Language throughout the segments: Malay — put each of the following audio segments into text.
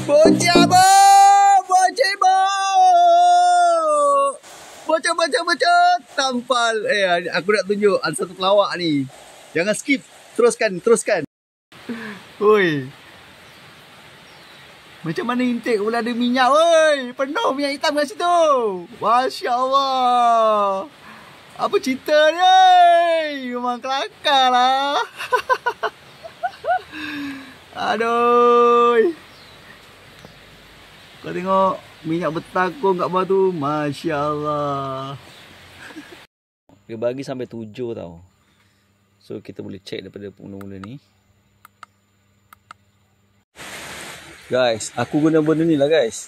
Bocah bo! Bocah bo! Bocah. Tampal. Aku nak tunjuk ada satu pelawak ni. Jangan skip. Teruskan. Oi. Macam mana intake pula ada minyak, oi. Penuh minyak hitam kat situ. Masya Allah. Apa cerita ni? Memang kelakar lah. Aduh. Kau tengok minyak bertakung kat bawah tu. Masya Allah. Dia bagi sampai 7 tau. So kita boleh check daripada mula-mula ni. Guys, aku guna benda ni lah guys.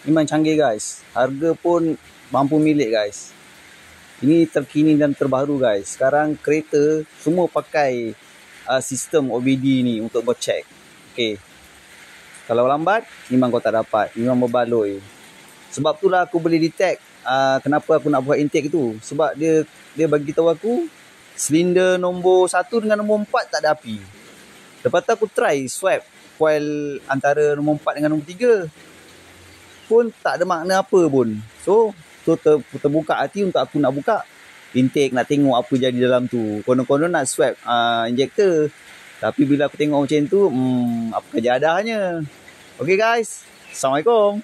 Memang canggih guys. Harga pun mampu milik guys. Ini terkini dan terbaru guys. Sekarang kereta semua pakai sistem OBD ni untuk kau check. Okay. Kalau lambat, memang kau tak dapat. Memang berbaloi. Sebab itulah aku boleh detect kenapa aku nak buat intake tu. Sebab dia bagi tahu aku silinder nombor 1 dengan nombor 4 tak ada api. Lepas tu aku try swap coil antara nombor 4 dengan nombor 3. Pun tak ada makna apa pun. So, terbuka hati untuk aku nak buka intake, nak tengok apa jadi dalam tu. Konon-konon nak swap injector. Tapi bila aku tengok macam tu, apa kejadah. Okay guys, Assalamualaikum.